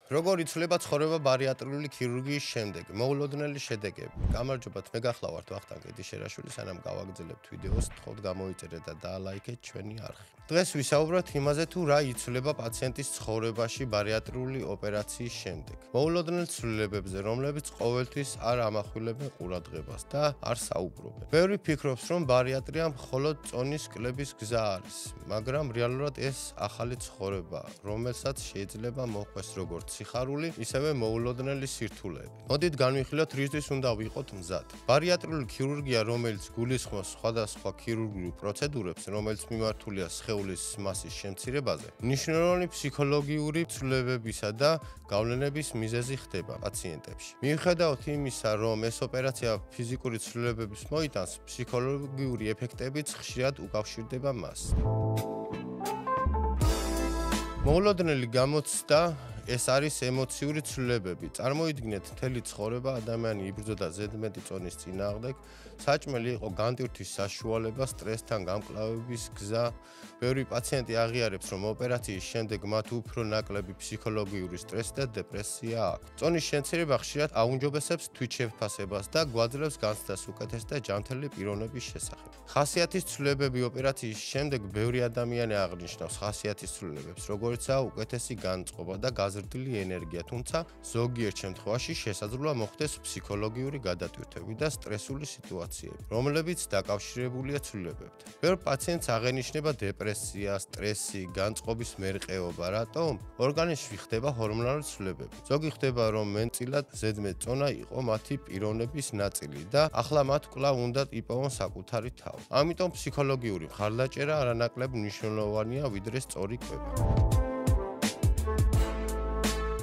როგორ იცვლება ცხოვრება ბარიატრიული ქირურგიის შემდეგ? მოულოდნელი შედეგები. გამარჯობათ, მე გახლავართ ვახტანგ გედიშერაშვილი, სანამ გავაგრძელებთ ვიდეოს, თხოვთ გამოიწერეთ და დაალაიქეთ ჩვენი არხი. დღეს ვისაუბროთ იმაზე, თუ რა იცვლება პაციენტის ცხოვრებაში ბარიატრიული ოპერაციის შემდეგ. მოულოდნელ ცვლილებებზე, რომლებიც ყოველთვის არ ამახვილებენ ყურადღებას და არ საუბრობენ. ბევრი ფიქრობს, რომ ბარიატრია მხოლოდ წონის კლების გზა არის, მაგრამ რეალურად ეს ახალი ცხოვრება, რომელსაც შეიძლება მოჰყვეს როგორც სიხარული, ისევე მოულოდნელი სირთულეები. მოდით განვიხილოთ, რისთვის უნდა ვიყოთ მზად. ბარიატრიული ქირურგია, რომელიც გულისხმობს სხვადასხვა ქირურგიულ პროცედურებს, რომელიც მიმართულია სხეულის მასის შემცირებაზე, მნიშვნელოვანი ფსიქოლოგიური ცვლილებებისა და გავლენების მიზეზი ხდება პაციენტებში. მიუხედავად იმისა, რომ ეს ოპერაცია ფიზიკური ცვლილებების მოიტანს, ფსიქოლოგიური ეფექტებიც ხშირად უკავშირდება მას. მოულოდნელი გამოცდა ეს არის ემოციური ცვლილებები. წარმოიდგინეთ, მთელი ცხოვრება ადამიანი იბრძოდა ზედმეტი წონის წინააღმდეგ, საჭმელი იყო განტვირთვის საშუალება, სტრესთან გამკლავების გზა. ბევრი პაციენტი აღიარებს, რომ ოპერაციის შემდეგ მათ უფრო ნაკლები ფსიქოლოგიური სტრესი და დეპრესია აქვს. წონის შემცირება ხშირად აუმჯობესებს თვითშეფასებას და გვაძლევს განცდას უკეთეს და ჯანმრთელი პიროვნების შესახებ. ხასიათის ცვლილებები ოპერაციის შემდეგ ბევრი ადამიანი აღნიშნავს ხასიათის ცვლილებებს, როგორიცაა უკეთესი განწყობა და გაზრდილი ენერგია, თუმცა ზოგიერთ შემთხვევაში შესაძლოა მოხდეს ფსიქოლოგიური გადატვირთვები და სტრესული სიტუაციები, რომლებიც დაკავშირებულია ცვლილებებთან. ბევრ პაციენტს აღენიშნება დეპრესია, სტრესი, განწყობის მერყეობა, რატომ? ორგანიზმში ხდება ჰორმონული ცვლილებები. ზოგი ხდება, რომ მეტწილად ზედმეტ წონა იყო მათი პიროვნების ნაწილი და ახლა მათ კვლავ უნდა იპოვონ საკუთარი თავი. ამიტომ ფსიქოლოგიური მხარდაჭერა არანაკლებ მნიშვნელოვანია, ვიდრე სწორი კვება.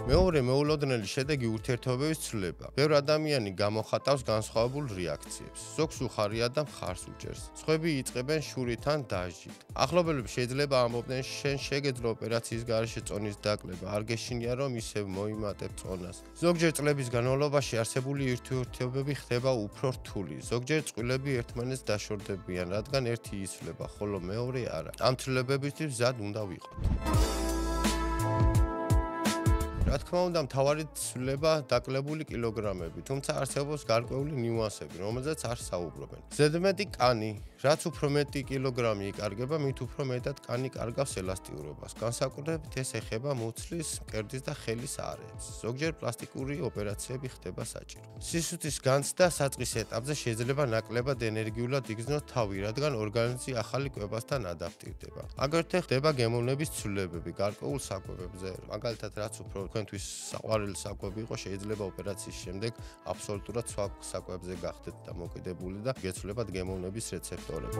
მეორე მოულოდნელი შედეგი ურთიერთობების ცვლილება. ბევრი ადამიანი გამოხატავს განსხვავებულ რეაქციებს. ზოგს უხარია და მხარს უჭერს. სხვები იწყებენ შურით ან დაჟით. ახლობელები შეიძლება ამბობდნენ, შენ შეგეძლო ოპერაციის გარეშე წონის დაკლება, არ გეშინია რომ ისევ მოიმატებ წონას. ზოგჯერ წლების განმავლობაში არსებული ურთიერთობები ხდება უფრო რთული. ზოგჯერ წყვილები ერთმანეთს დაშორდებიან, რადგან ერთი იცვლება, ხოლო მეორე არა. ამ ცვლილებებისთვის მზად უნდა ვიყოთ. რა თქმა უნდა, მთავარი ცვლილება დაკლებული კილოგრამები, თუმცა არსებობს გარკვეული ნიუანსები, რომელზეც არ საუბრობენ. ზედმეტი კანი, რაც უფრო მეტი კილოგრამი იკარგება, მით უფრო მეტად კანი კარგავს ელასტიურობას. განსაკუთრებით ეს ეხება მუცლის, მკერდის და ხელის არეებს. ზოგჯერ პლასტიკური ოპერაციები ხდება საჭირო. სისუსტის განცდა საწყის ეტაპზე შეიძლება ნაკლებად ენერგიულად იგრძნოს თავი, რადგან ორგანიზმი ახალი კვებასთან ადაპტირდება. აგრეთვე ხდება გემოვნების ცვლილებები გარკვეულ საკვებებზე, მაგალითად, რაც უფრო თქვენთვის საყვარელი საკვები იყო, შეიძლება ოპერაციის შემდეგ აბსოლუტურად სხვა საკვებზე გახდეთ დამოკიდებული და გეცვლებათ გემოვნების რეცეპტორები.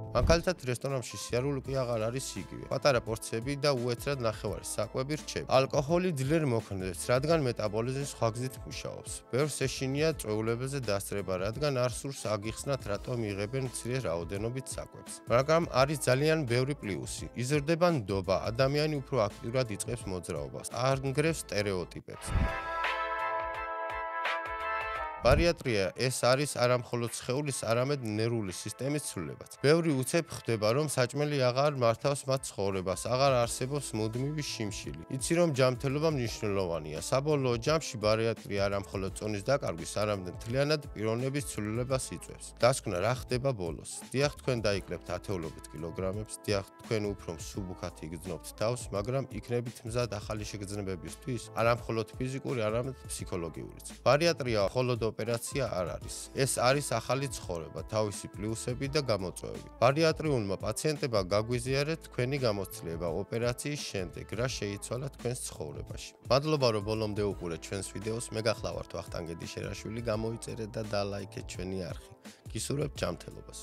მაგალითად, რესტორანში სიარული კი აღარ არის იგივე. პატარა პორციები და უეცრად ნახევარი საკვები რჩება. ალკოჰოლი ძლიერ მოქმედებს, რადგან მეტაბოლიზმი სხვა გზით მუშაობს. ბევრს ეშინია წვეულებებზე დასწრება, რადგან არ სურს აგიხსნათ, რატომ იღებენ მცირე რაოდენობით საკვებს. მაგრამ არის ძალიან ბევრი პლუსი. იზრდება ნდობა, ადამიანი უფრო აქტიურად იწყებს მოძრაობას, ანგრევს სტერეოტიპებს. ბარიატრია ეს არის არა მხოლოდ სხეულის, არამედ ნერვული სისტემის ცვლილებაც. ბევრი უცებ ხდება, რომ საჭმელი აღარ მართავს მათ ცხოვრებას, აღარ არსებობს მუდმივი შიმშილი. იცი რომ ჯანმრთელობა მნიშვნელოვანია. საბოლოო ჯამში ბარიატრია არა მხოლოდ წონის დაკარგვის, არამედ მთლიანად პიროვნების ცვლილებას იწვევს. დასკვნა რა ხდება ბოლოს. დიახ, თქვენ დაიკლებთ ათეულობით კილოგრამებს, დიახ, თქვენ უფრო მსუბუქად იგრძნობთ თავს, მაგრამ იქნებით მზად ახალი შეგრძნებებისთვის, არა მხოლოდ ფიზიკური, არამედ ფსიქოლოგიურიც. ბარიატრია მხოლოდ ოპერაცია არ არის. ეს არის ახალი ცხოვრება, თავისი პლუსები და გამოწვევები. ბარიატრიულმა პაციენტებმა გაგვიზიარეთ თქვენი გამოცდილება ოპერაციის შემდეგ, რა შეიცვალა თქვენს ცხოვრებაში. მადლობა, რომ ბოლომდე უყურეთ ჩვენს ვიდეოს. მე გახლავართ ვახტანგ გედიშერაშვილი, გამოიწერეთ და დაალაიქეთ ჩვენი არხი. გისურვებთ ჯანმრთელობას.